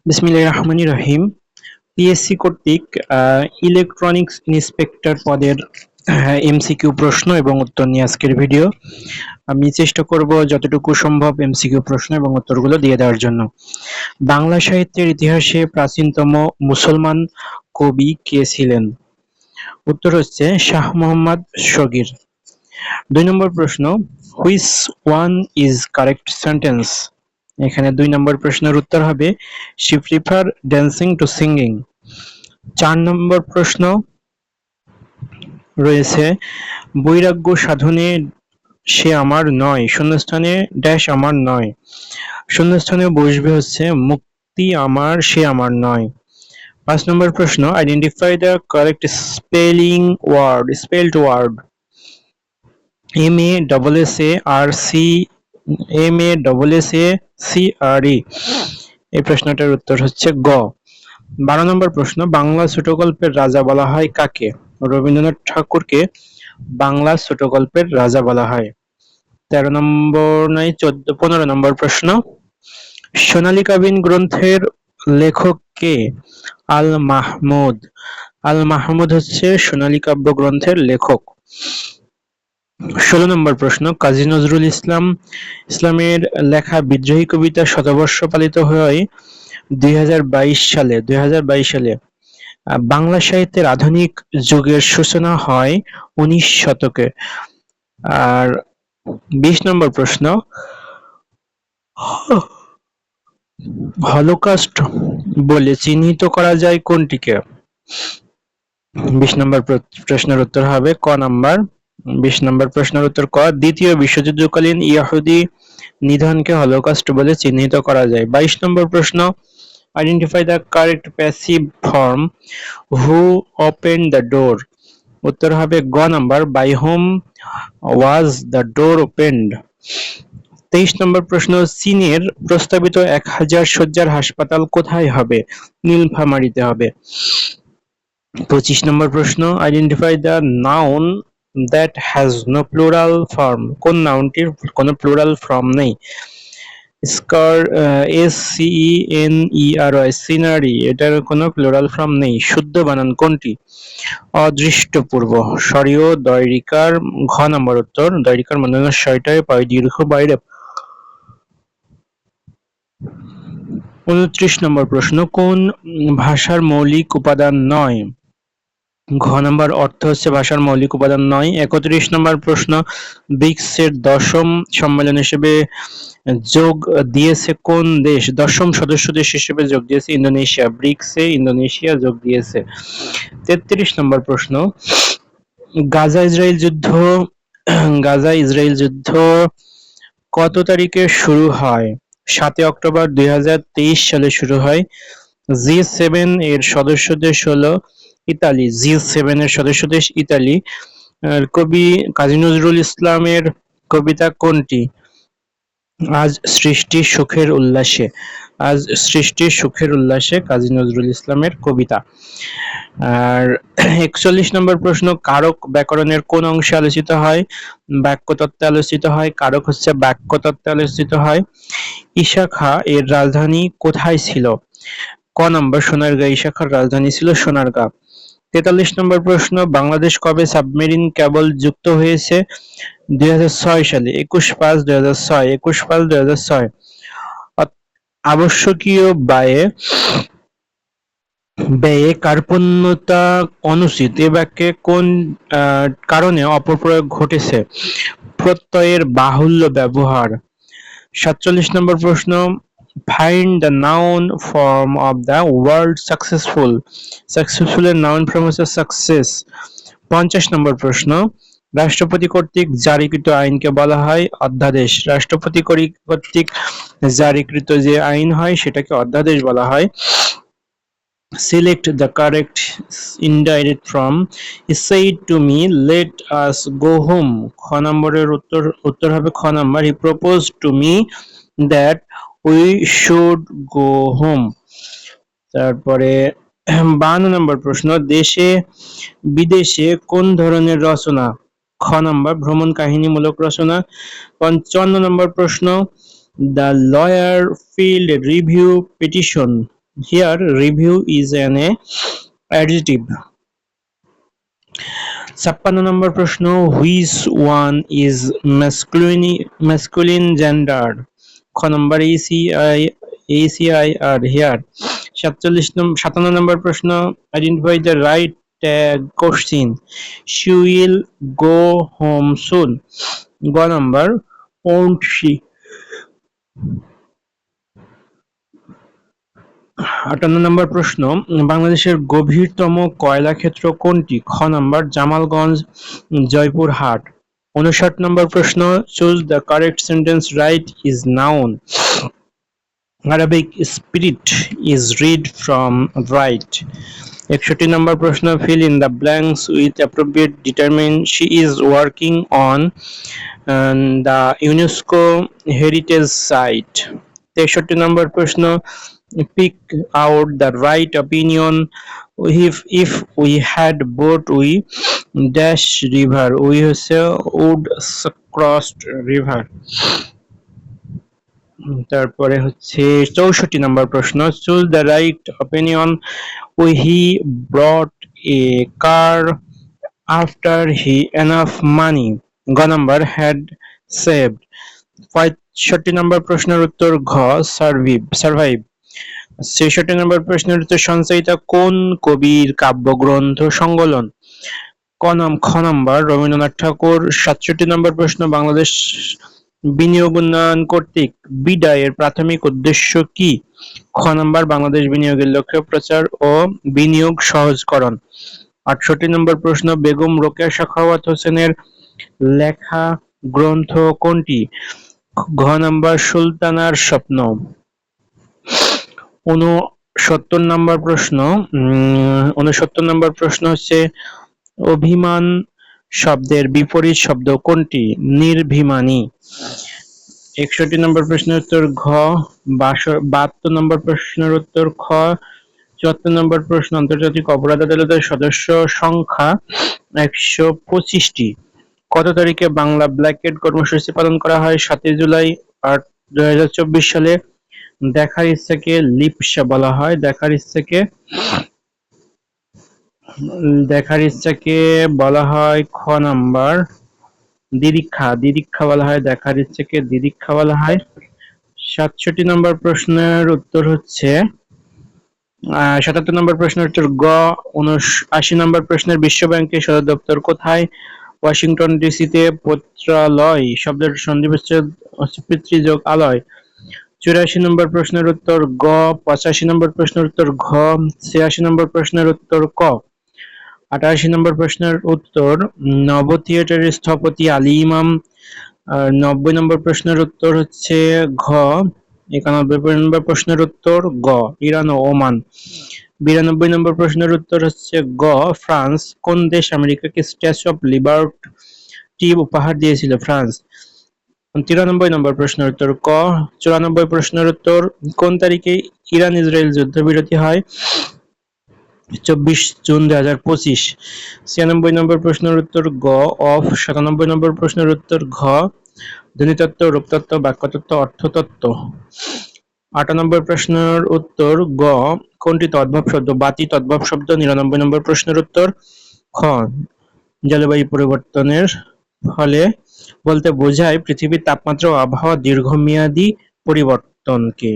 বিসমিল্লাহির রহমানির রহিম। পিএসসি কর্তৃক ইলেকট্রনিক্স ইন্সপেক্টর পদের এমসিকিউ প্রশ্ন এবং উত্তর নিয়ে আজকের ভিডিও। আমি চেষ্টা করব যতটুকু সম্ভব এমসিকিউ প্রশ্ন এবং উত্তরগুলো দিয়ে দেওয়ার জন্য। বাংলা সাহিত্যের ইতিহাসে প্রাচীনতম মুসলমান কবি কে ছিলেন? উত্তর হচ্ছে শাহ মোহাম্মদ শগীর। ২ নম্বর প্রশ্ন, which one is correct sentence? এখানে ২ নম্বর প্রশ্নের উত্তর হবে she prefer dancing two singing. ৪ নম্বর প্রশ্ন রয়েছে বৈরাগ্য সাধনে সে আমার নয়, শূন্যস্থানে ড্যাশ আমার নয়। শূন্যস্থানে বসবে হচ্ছে মুক্তি আমার সে আমার নয়। ৫ নম্বর প্রশ্ন, identify the correct spelled word. MASSARCRE। এই প্রশ্নটার উত্তর হচ্ছে গ। ১২ নম্বর প্রশ্ন, বাংলা ছোটগল্পের রাজা বলা হয় কাকে? রবীন্দ্রনাথ ঠাকুরকে বাংলা ছোটগল্পের রাজা বলা হয়। ১৩ নম্বর নাই ১৫ নম্বর প্রশ্ন, সোনালী কাবিন গ্রন্থের লেখক কে? আল মাহমুদ। আল মাহমুদ হচ্ছে সোনালী কাব্য গ্রন্থের লেখক। ১৬ নম্বর প্রশ্ন, কাজী নজরুল ইসলামের লেখা বিদ্রোহী কবিতা শতবর্ষ পালিত হয় ২০২২ সালে। বাংলা সাহিত্যের আধুনিক যুগের সূচনা হয় ১৯ শতকে। আর ২০ নম্বর প্রশ্ন, হলোকাস্ট বলে চিহ্নিত করা যায় কোনটিকে? ২০ নম্বর প্রশ্নের উত্তর হবে ক নাম্বার। ২০ নম্বর প্রশ্নের উত্তর ক, দ্বিতীয় বিশ্বযুদ্ধকালীন ইহুদি নিধনকে হলোকাস্ট বলে চিহ্নিত করা যায়। ২২ নম্বর প্রশ্ন, identify the correct passive form who opened the door. উত্তর হবে গ number, by whom was the door opened. ২৩ নম্বর প্রশ্ন, চীনের প্রস্তাবিত ১,০০০ শয্যার হাসপাতাল কোথায় হবে? নীলফামারীতে হবে। ২৫ নম্বর প্রশ্ন, identify the noun that has no plural form. কোন নাউনটির কোনো প্লুরাল ফর্ম নেই? SCENERY, সিনারি, এটার কোনো প্লুরাল ফর্ম নেই। শুদ্ধ বানান কোনটি? অদৃষ্টপূর্ব। সরিয় দয়রিকার। ঘ নম্বর উত্তর, দয়রিকার মূর্ধন্য শয়টায় পয় দীর্ঘ বাইরে। ২৯ নম্বর প্রশ্ন, কোন ভাষার মৌলিক উপাদান নয়? ঘ নাম্বার, অর্থ হচ্ছে ভাষার মৌলিক উপাদান নয়। ৩১ নম্বর প্রশ্ন, ব্রিক্সের ১০ম সম্মেলন হিসেবে যোগ দিয়েছে কোন দেশ? ১০ম সদস্য দেশ হিসেবে যোগ দিয়েছে ইন্দোনেশিয়া। ব্রিক্সে ইন্দোনেশিয়া যোগ দিয়েছে। ৩৩ নম্বর প্রশ্ন, গাজা ইসরায়েল যুদ্ধ কত তারিখে শুরু হয়? ৭ অক্টোবর ২০২৩ সালে শুরু হয়। G7 এর সদস্য দেশ হলো ইতালি। G7 এর সদস্য দেশ ইতালি। কবি কাজী নজরুল ইসলামের কবিতা কোনটি? আজ সৃষ্টি সুখের উল্লাসে। আজ সৃষ্টি সুখের উল্লাসে কাজী নজরুল ইসলামের কবিতা। আর ৪১ নম্বর প্রশ্ন, কারক ব্যাকরণের কোন অংশে আলোচিত হয়? বাক্যতত্ত্বে আলোচিত হয়। কারক হচ্ছে বাক্যতত্ত্বে আলোচিত হয়। ইশাখা এর রাজধানী কোথায় ছিল? ক নম্বর, সোনারগাঁ। ইশাখার রাজধানী ছিল সোনারগাঁ। ৪৩ নম্বর প্রশ্ন, বাংলাদেশ কবে সাবমেরিন ক্যাবল যুক্ত হয়েছে? ২০০৬ সালে। ২১/৫/২০০৬। আবশ্যকীয় ব্যয়ে কার্পণ্যতা অনুচিত এ বাক্যে কোন কারণে অপপ্রয়োগ ঘটেছে? প্রত্যয়ের বাহুল্য ব্যবহার। ৪৭ নম্বর প্রশ্ন, find the noun form of the word successful. Successful এর নাউন ফর্ম হচ্ছে সাকসেস। ৫০ নম্বর প্রশ্ন, রাষ্ট্রপতি কর্তৃক জারিকৃত আইনকে বলা হয় অধ্যাদেশ। রাষ্ট্রপতি কর্তৃক জারিকৃত যে আইন হয় সেটাকে অধ্যাদেশ বলা হয়। Select the correct indirect form. He said to me, let us go home. খ নম্বরের উত্তর হবে খ নম্বর, he proposed to me that we should go home. তারপরে ৫২ নম্বর প্রশ্ন, দেশে বিদেশে কোন ধরনের রচনা? খ নম্বর, ভ্রমণ কাহিনীমূলক রচনা। ৫৫ নম্বর প্রশ্ন, the lawyer field review petition Here, review is an adjective. 56 নম্বর প্রশ্ন, which one is masculine gender? খ নম্বর ACI আর here. 57 নম্বর প্রশ্ন, identify the right question. She will go home soon. গ নম্বর, won't she? 58 নম্বর প্রশ্ন, বাংলাদেশের গভীরতম কয়লা ক্ষেত্র কোনটি? খ নম্বর, জামালগঞ্জ, জয়পুরহাট। 59 নম্বর প্রশ্ন, choose the correct sentence, right is noun, Arabic spirit is read from right. 61 নম্বর প্রশ্ন, fill in the blanks with appropriate, determine she is working on the UNESCO heritage site. 63 নম্বর প্রশ্ন, pick out the right opinion. If we had boat we dash river, we would crossed river. তারপরে হচ্ছে 64 নম্বর প্রশ্ন, choose the right opinion. He bought a car after he enough money. গ নম্বর, had saved. 65 নম্বর প্রশ্নের উত্তর ঘ, survive. 66 নম্বর প্রশ্নের উত্তর, সঞ্চয়িতা কোন কবির কাব্যগ্রন্থ সংকলন? খ নম্বর, রবীন্দ্রনাথ ঠাকুর। 67 নম্বর প্রশ্ন, বাংলাদেশ বিনিয়োগ উন্নয়ন কর্তৃক বিডা এর প্রাথমিক উদ্দেশ্য কি? খ নম্বর, বাংলাদেশ বিনিয়োগের লক্ষ্য প্রচার ও বিনিয়োগ সহজকরণ। 68 নম্বর প্রশ্ন, বেগম রোকেয়া সাখাওয়াত হোসেনের লেখা গ্রন্থ কোনটি? ঘ নম্বর, সুলতানার স্বপ্ন। 69 নম্বর প্রশ্ন, 69 নম্বর প্রশ্ন হচ্ছে, অভিমান শব্দের বিপরীত শব্দ কোনটি? নির্ভিমানী। 61 নম্বর প্রশ্নের উত্তর ঘ। 72 নম্বর প্রশ্নের উত্তর খ। 74 নম্বর প্রশ্ন, আন্তর্জাতিক অপরাধ আদালতের সদস্য সংখ্যা 125টি। কত তারিখে বাংলা ব্ল্যাকেট কর্মসূচি পালন করা হয়? 7 জুলাই 2024 সালে। দেখার ইচ্ছাকে লিপ্সা বলা হয়। দেখার ইচ্ছাকে বলা হয় খ নাম্বার দিদিক্ষা বলা হয়। দেখার ইচ্ছাকে দিদিক্ষা বলা হয়। 67 নম্বর প্রশ্নের উত্তর হচ্ছে 77 নম্বর প্রশ্নের উত্তর গ। 79 নম্বর প্রশ্নের, বিশ্ব ব্যাংকের সদর দপ্তর কোথায়? ওয়াশিংটন ডিসিতে। পত্রালয় শব্দের সন্ধিবিচ্ছেদ পিতৃযোগ আলয়। 84 নম্বর প্রশ্নের উত্তর গ। 85 নম্বর প্রশ্নের উত্তর ঘ। 86 নম্বর প্রশ্নের উত্তর ক। 88 নম্বর প্রশ্নের উত্তর নব থিয়েটারের স্থপতি আলী ইমাম। 90 নম্বর প্রশ্নের উত্তর হচ্ছে ঘ। 91 নম্বর প্রশ্নের উত্তর গ, ইরান ও ওমান। 92 নম্বর প্রশ্নের উত্তর হচ্ছে গ, ফ্রান্স। কোন দেশ আমেরিকাকে স্ট্যাচু অফ লিবার্টি উপহার দিয়েছিল? ফ্রান্স। 93 নম্বর প্রশ্নের উত্তর ক। 94 প্রশ্নের উত্তর, কোন তারিখে ইরান ইসরায়েল যুদ্ধবিরতি হয়? 24 জুন 2025। 96 নম্বর প্রশ্নের উত্তর গ, অফ। 97 নম্বর প্রশ্নের উত্তর ঘ, ধ্বনিতত্ত্ব, রূপতত্ত্ব, বাক্যতত্ত্ব, অর্থতত্ত্ব। 98 প্রশ্নের উত্তর গ, কোনটি তদ্ভব শব্দ? বাতি তদ্ভব শব্দ। 99 নম্বর প্রশ্নের উত্তর খ, জলবায়ু পরিবর্তনের ফলে বলতে বোঝায় পৃথিবীর তাপমাত্রা ও আবহাওয়া দীর্ঘমেয়াদী পরিবর্তনকে।